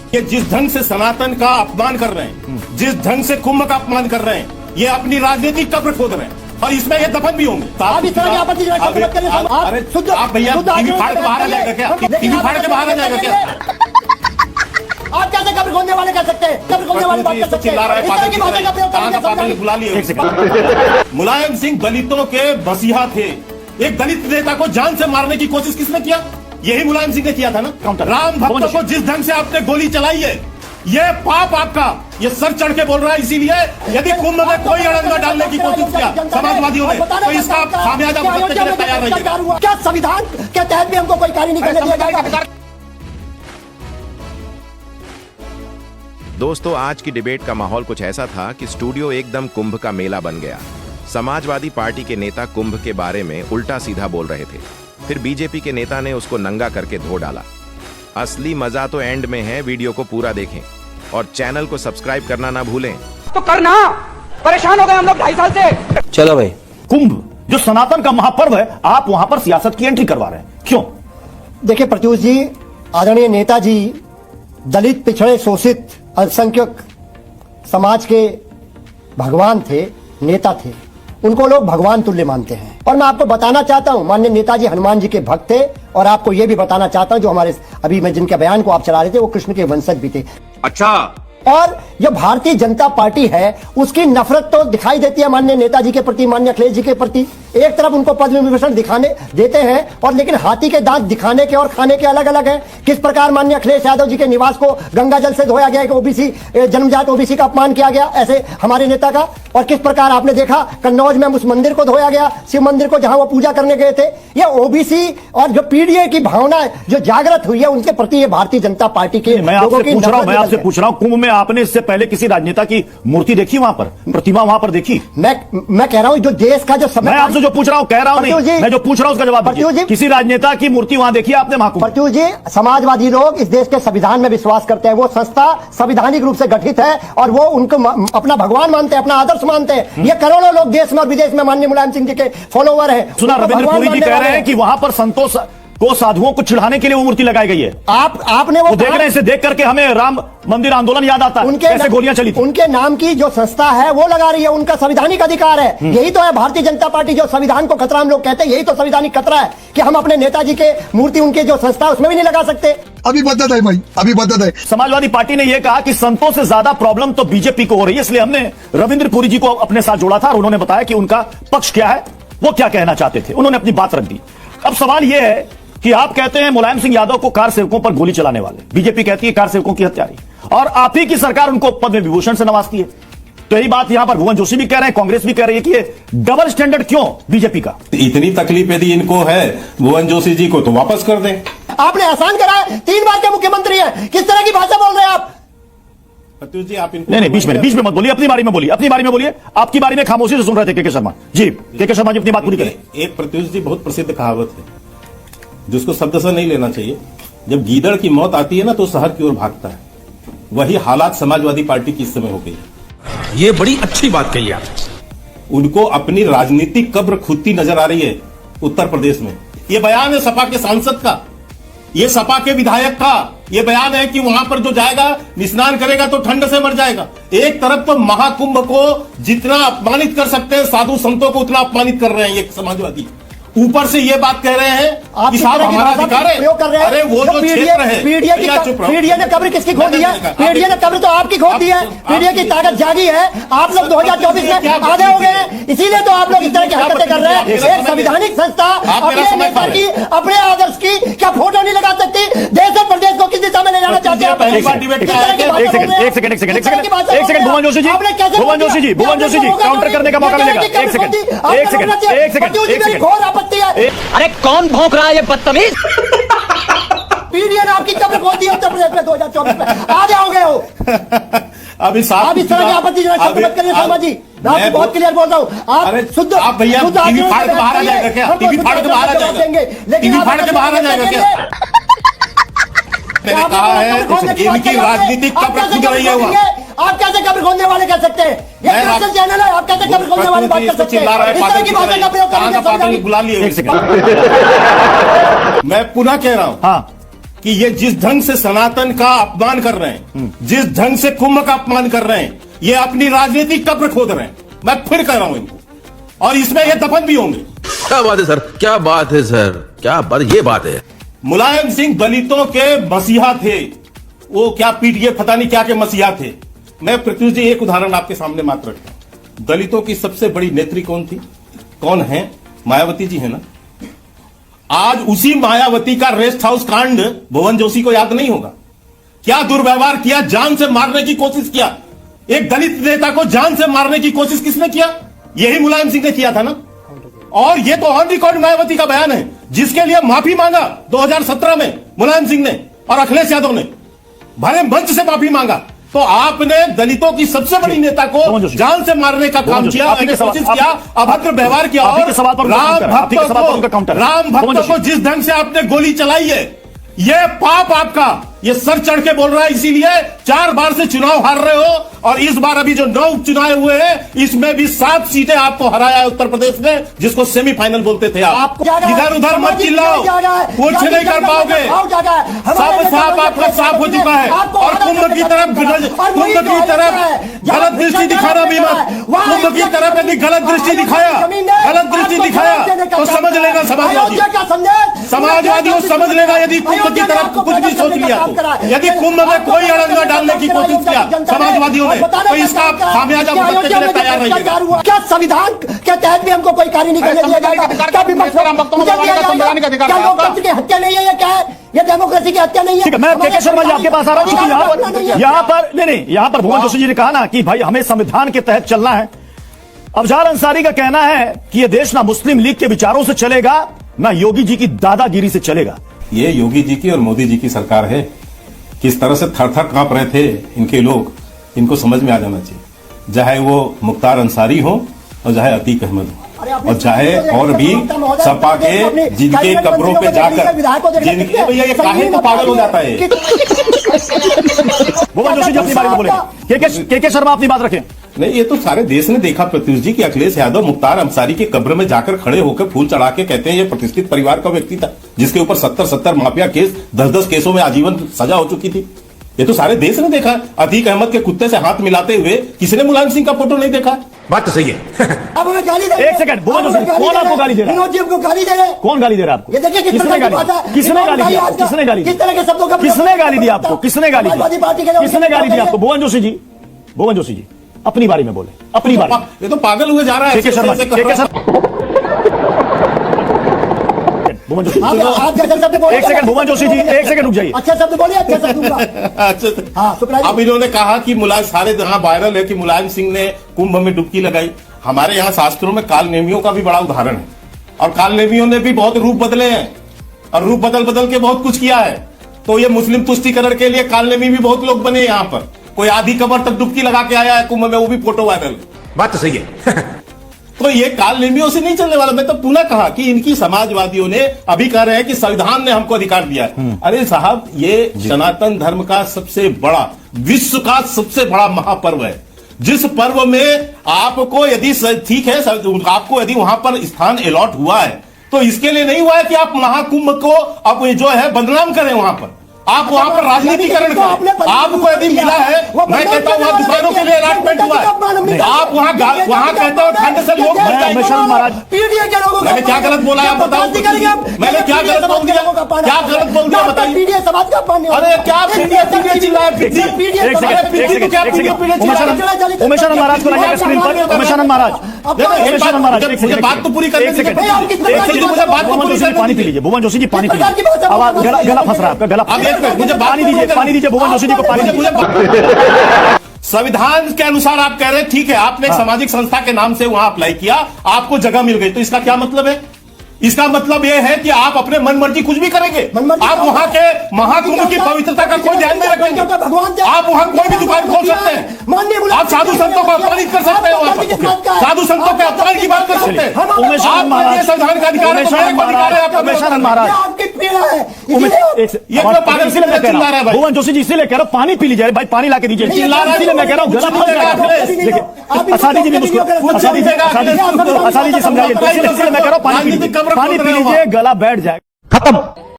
ये जिस ढंग से सनातन का अपमान कर रहे हैं, जिस ढंग से कुंभ का अपमान कर रहे हैं, ये अपनी राजनीतिक कब्र खोद रहे हैं और इसमें ये दफन भी होंगे। आप इस तरह की आपत्ति आप भैया टीवी फाड़ के बाहर आ जाएगा क्या? टीवी फाड़ के बाहर आ जाएगा क्या? आप कैसे कब्र खोदने वाले कर सकते हैं? कब्र खोदने वाले बात कर सकते हैं? बुला लिए। मुलायम सिंह दलितों के बसिया थे। एक दलित नेता को जान से मारने की कोशिश किसने किया? यही मुलायम सिंह ने किया था ना। राम भक्तों को जिस ढंग से आपने गोली चलाई है, ये पाप आपका, ये सर चढ़ के बोल रहा है। इसीलिए यदि कुंभ में कोई अड़ंगा डालने की कोशिश किया समाजवादियों ने, तो इसका खामियाजा भुगतने के लिए तैयार रहिएगा। क्या संविधान के तहत भी हमको कोई कार्य नहीं करने दिया जाएगा? दोस्तों, आज की डिबेट का माहौल कुछ ऐसा था कि स्टूडियो एकदम कुंभ का मेला बन गया। समाजवादी पार्टी के नेता कुंभ के बारे में उल्टा सीधा बोल रहे थे, फिर बीजेपी के नेता ने उसको नंगा करके धो डाला। असली मजा तो एंड में है, वीडियो को पूरा देखें और चैनल को सब्सक्राइब करना ना भूलें। तो करना, परेशान हो गए हम लोग 2.5 साल से। चलो भाई, कुंभ जो सनातन का महापर्व है, आप वहां पर सियासत की एंट्री करवा रहे हैं, क्यों? देखिए प्रत्युष जी, आदरणीय नेताजी दलित, पिछड़े, शोषित, अल्पसंख्यक समाज के भगवान थे, नेता थे। उनको लोग भगवान तुल्य मानते हैं। और मैं आपको बताना चाहता हूं, माननीय नेताजी हनुमान जी के भक्त थे। और आपको यह भी बताना चाहता हूं, जो हमारे अभी मैं जिनके बयान को आप चला रहे थे, वो कृष्ण के वंशज भी थे। अच्छा। और जो भारतीय जनता पार्टी है, उसकी नफरत तो दिखाई देती है माननीय नेताजी के प्रति, माननीय अखिलेश जी के प्रति। एक तरफ उनको पद्म विभूषण दिखाने देते हैं, और लेकिन हाथी के दांत दिखाने के और खाने के अलग अलग हैं। किस प्रकार माननीय अखिलेश यादव जी के निवास को गंगा जल से धोया गया, ओबीसी जन्मजात ओबीसी का अपमान किया गया ऐसे हमारे नेता का। और किस प्रकार आपने देखा कन्नौज में उस मंदिर को धोया गया, शिव मंदिर को, जहां वो पूजा करने गए थे। ये ओबीसी और जो पीडीए की भावना जो जागृत हुई है, उनके प्रति ये भारतीय जनता पार्टी के मैं आपसे पूछ रहा हूं, कुंभ में आपने इससे पहले किसी राजनेता की मूर्ति देखी वहां पर, प्रतिमा वहां पर देखी? मैं कह रहा हूं, जो देश का जो मैं आपसे जो पूछ रहा हूं, कह रहा हूं नहीं, मैं जो पूछ रहा हूं उसका जवाब दीजिए। किसी राजनेता की मूर्ति वहां देखी आपने? वहां प्रत्युष जी, समाजवादी लोग इस देश के संविधान में विश्वास करते हैं। वो संस्था संवैधानिक रूप से गठित है और वो उनको अपना भगवान मानते हैं, अपना आदर्श मानते हैं। ये करोड़ों लोग देश में और विदेश में माननीय मुलायम सिंह जी के फॉलोवर हैं। सुना, रविंद्र पुरी जी कह रहे हैं कि वहां पर संतोष को, साधुओं को चिढ़ाने के लिए वो मूर्ति लगाई गई है। आपने वो देख रहे हैं, इसे देख करके हमें राम मंदिर आंदोलन याद आता है, कैसे गोलियां चली थी। उनके नाम की जो संस्था है वो लगा रही है, उनका संवैधानिक अधिकार है। यही तो है भारतीय जनता पार्टी, जो संविधान को खतरा हम लोग कहते हैं, यही तो संवैधानिक खतरा है कि हम अपने नेताजी के मूर्ति, उनके जो संस्था, उसमें भी नहीं लगा सकते। अभी बदत है भाई, अभी बदत है। समाजवादी पार्टी ने यह कहा कि संतों से ज्यादा प्रॉब्लम तो बीजेपी को हो रही है, इसलिए हमने रविंद्र पुरी जी को अपने साथ जोड़ा था और उन्होंने बताया कि उनका पक्ष क्या है, वो क्या कहना चाहते थे। उन्होंने अपनी बात रख दी। अब सवाल यह है कि आप कहते हैं मुलायम सिंह यादव को कार सेवकों पर गोली चलाने वाले, बीजेपी कहती है कार सेवकों की हत्यारी, और आप ही की सरकार उनको पद्म विभूषण से नवाजती है। तो यही बात यहां पर भुवन जोशी भी कह रहे हैं, कांग्रेस भी कह रही है कि ये डबल स्टैंडर्ड क्यों बीजेपी का? इतनी तकलीफ यदि इनको है भुवन जोशी जी को, तो वापस कर दें। आपने एहसान करा है, 3 बार के मुख्यमंत्री हैं, किस तरह की भाषा बोल रहे हैं आप? प्रत्युष जी, आप नहीं, बीच में मत बोलिए, अपनी बारी में बोलिए, अपनी बारी में बोलिए। आपकी बारी में खामोशी से सुन रहे थे के शर्मा जी। के शर्मा जी अपनी बात पूरी करें। एक प्रत्युष जी बहुत प्रसिद्ध कहावत है, जिसको शब्द से नहीं लेना चाहिए। जब गीदड़ की मौत आती है ना, तो शहर की ओर भागता है। वही हालात समाजवादी पार्टी की इस समय हो गई है। ये बड़ी अच्छी बात कही आप। उनको अपनी राजनीतिक कब्र खुदती नजर आ रही है उत्तर प्रदेश में। ये बयान है सपा के सांसद का, ये सपा के विधायक का। ये बयान है कि वहां पर जो जाएगा, स्नान करेगा तो ठंड से मर जाएगा। एक तरफ तो महाकुंभ को जितना अपमानित कर सकते हैं साधु संतों को, उतना अपमानित कर रहे हैं ये समाजवादी। ऊपर से ये बात कह रहे हैं कि साहब हमारा अधिकार है। अरे वो जो क्षेत्र है, पीडीए ने कब्र किसकी खोद दी है? पीडीए ने कब्र तो आपकी खोद दी है। पीडीए की ताकत जागी है। आप लोग 2024 में आधे हो गए हैं, इसीलिए तो आप लोग इस तरह की हरकतें कर रहे हैं। एक संवैधानिक संस्था अपने नेता की, अपने आदर्श की क्या फोटो नहीं लगा सकती? देश और प्रदेश को किस दिशा में ले जाना चाहते हैं? एक सेकंड भुवन जोशी जी, काउंटर करने का मौका मिलेगा। एक सेकंड। घोर आपत्ति है। अरे कौन भौंक रहा है ये बदतमीज? पीडीए ने आपकी कब्र खोद दी उत्तर प्रदेश में 2024 में, आधे हो गए हो। अभी आप इस तरह की आपत्तिजनक शब्द मत करिए शर्मा जी, मैं आपको बहुत क्लियर बोल रहा हूँ। आप शुद्ध, आप भैया टीवी फाड़ के बाहर आ जाएगा क्या? टीवी फाड़ के बाहर आ जाएगा, टीवी फाड़ के बाहर आ जाएगा क्या? मैंने कहा है इनकी राजनीतिक कब्र खुद रही है। आप कैसे कब्र खोदने वाले कर सकते हैं? ये नेशनल चैनल है, आप कैसे कब्र खोदने वाली बात कर सकते हैं? इस तरह की भाषा का प्रयोग करके बुला लिए। मैं पुनः कह रहा हूं हाँ, कि ये जिस ढंग से सनातन का अपमान कर रहे हैं, जिस ढंग से कुंभ का अपमान कर रहे हैं, ये अपनी राजनीतिक कब्र खोद रहे हैं। मैं फिर कह रहा हूं इनको, और इसमें ये दफन भी होंगे। क्या बात है सर, क्या बात है सर, क्या बात, ये बात है। मुलायम सिंह दलितों के मसीहा थे, वो क्या पीटीए पता नहीं क्या के मसीहा थे। मैं प्रत्युष जी एक उदाहरण आपके सामने मात्र रखता हूं। दलितों की सबसे बड़ी नेत्री कौन थी, कौन है? मायावती जी है ना। आज उसी मायावती का रेस्ट हाउस कांड भुवन जोशी को याद नहीं होगा। क्या दुर्व्यवहार किया, जान से मारने की कोशिश किया। एक दलित नेता को जान से मारने की कोशिश किसने किया? यही मुलायम सिंह ने किया था ना। और ये तो ऑन रिकॉर्ड मायावती का बयान है, जिसके लिए माफी मांगा 2017 में मुलायम सिंह ने और अखिलेश यादव ने भरे मंच से माफी मांगा। तो आपने दलितों की सबसे बड़ी नेता को जान से मारने का काम किया, कोशिश किया, अभद्र व्यवहार किया। और राम भक्तों को जिस ढंग से आपने गोली चलाई है, ये पाप आपका, ये सर चढ़ के बोल रहा है। इसीलिए 4 बार से चुनाव हार रहे हो, और इस बार अभी जो 9 उपचुनाव हुए हैं, इसमें भी 7 सीटें आपको हराया है उत्तर प्रदेश में, जिसको सेमीफाइनल बोलते थे आप। इधर उधर मत चिल्लाओ, कुछ नहीं कर पाओगे। सब साफ आपका साफ हो चुका है। और कुंभ की तरफ गलत दृष्टि दिखाना भी मत। कुंभ की तरफ यदि गलत दृष्टि दिखाया तो समझ लेना समाजवादियों समझ लेना। यदि कुंभ की तरफ कुछ भी सोच लिया तो, यदि कुंभ में कोई अड़ंगा डालने की कोशिश किया समाजवादियों ने, तो इसका खामियाजा भुगतने के लिए तैयार रहिएगा। क्या संविधान के तहत भी हमको कोई कार्य नहीं करने दिया जाएगा? क्या विपक्ष क्या लोकतंत्र की हत्या नहीं है? ये क्या है? ये डेमोक्रेसी की हत्या नहीं है? मैं के शर्मा जी आपके पास आ रहा हूं। यहाँ पर नहीं, यहाँ पर भुवन जोशी जी ने कहा ना कि भाई हमें संविधान के तहत चलना है। अफजाल अंसारी का कहना है कि यह देश ना मुस्लिम लीग के विचारों से चलेगा, ना योगी जी की दादागिरी से चलेगा। ये योगी जी की और मोदी जी की सरकार है। किस तरह से थर थर कांप रहे थे इनके लोग, इनको समझ में आ जाना चाहिए। चाहे वो मुख्तार अंसारी हो और चाहे अतीक अहमद हो, और चाहे और भी सपा के जिनके कब्रों पे जाकर जिनके भैया ये काहे को पागल हो जाता है। भुवन जोशी जी अपनी बात में बोले, के शर्मा अपनी बात रखें। नहीं, ये तो सारे देश ने देखा प्रत्युष जी की अखिलेश यादव मुख्तार अंसारी के कब्र में जाकर खड़े होकर फूल चढ़ा के कहते हैं ये प्रतिष्ठित परिवार का व्यक्ति था, जिसके ऊपर 70 माफिया केस 10 केसों में आजीवन सजा हो चुकी थी। ये तो सारे देश ने देखा। अतीक अहमद के कुत्ते से हाथ मिलाते हुए किसी ने मुलायम सिंह का फोटो नहीं देखा? बात तो सही है। अब हमें गाली दे रहे हैं। एक सेकंड, कौन आपको गाली दे रहा है? विनोद जी हमको गाली दे रहे हैं। कौन गाली दे रहा है आपको? ये देखिए किस तरह की बात है। किसने गाली दी आपको? किसने गाली दी? किस तरह के शब्दों का किसने गाली दी आपको? किसने गाली दी? किसने गाली दी आपको? भुवन जोशी जी, भुवन जोशी जी अपनी बारी में बोले, अपनी बारी। ये तो पागल हुए जा रहा है। के शर्मा, भुवन जोशी एक सेकंड, भुवन जोशी जी एक सेकंड रुक जाइए। अच्छा शब्द बोलिए, अच्छा शब्द दूंगा। अच्छा, अब इन्होंने कहा कि मुलायम, सारे जहां वायरल है कि मुलायम सिंह ने कुंभ में डुबकी लगाई। हमारे यहाँ शास्त्रों में कालनेमियों का भी बड़ा उदाहरण है, और कालनेमियों ने भी बहुत रूप बदले हैं, और रूप बदल के बहुत कुछ किया है। तो ये मुस्लिम तुष्टिकरण के लिए कालनेमी भी बहुत लोग बने यहाँ पर। कोई आधी कबर तक डुबकी लगा के आया है कुंभ में, वो भी फोटो वायरल। बात तो सही है। तो ये कालनेमियों से नहीं चलने वाला। मैं तो पुनः कहा कि इनकी समाजवादियों ने अभी कह रहे हैं कि संविधान ने हमको अधिकार दिया है। अरे साहब, ये सनातन धर्म का सबसे बड़ा, विश्व का सबसे बड़ा महापर्व है, जिस पर्व में आपको यदि ठीक है, आपको यदि वहां पर स्थान अलॉट हुआ है, तो इसके लिए नहीं हुआ है कि आप महाकुंभ को अब जो है बदनाम करें। वहां पर आप वहां पर राजनीतिकरण करें। आपको यदि मिला है, मैं कहता हूं वहां दुकानों के लिए अलॉटमेंट हुआ है, आप वहां कहते हो ठंड से लोग मर जाएंगे। मैंने क्या गलत बोला है आप बताओ? मैंने क्या गलत बोल दिया? क्या गलत बोल दिया बताइए? अरे क्या पीडीए चिल्लाए? उमेशानंद महाराज को लाइए स्क्रीन पर। उमेशानंद महाराज मुझे बात तो पूरी करने दीजिए। पानी पी लीजिए भुवन जोशी जी, पानी पी लीजिए। आवाज गला फंस रहा है आपका, गला। मुझे पानी दीजिए भुवन जोशी जी को, पानी दीजिए। संविधान के अनुसार आप कह रहे हैं ठीक है, आपने एक सामाजिक संस्था के नाम से वहां अप्लाई किया, आपको जगह मिल गई, तो इसका क्या मतलब है? इसका मतलब यह है कि आप अपने मन मर्जी कुछ भी करेंगे। आप वहां के महाकुंभ की पवित्रता का कोई ध्यान नहीं रखेंगे। आप वहां कोई भी दुकान खोल सकते हैं, आप साधु संतों को अपमानित कर सकते हैं, साधु संतों के अपमान की बात कर सकते हैं। संविधान का अधिकार है। उमेशानंद महाराज, भुवन जोशी जी इसीलिए कह रहा हूँ पानी पी लीजिए भाई, पानी ला के दीजिए। इसीलिए मैं कह रहा हूँ असादी जी भी असादी जी समझाइए। इसलिए मैं कह रहा हूँ पानी पी लीजिए, गला बैठ जाए। खत्म।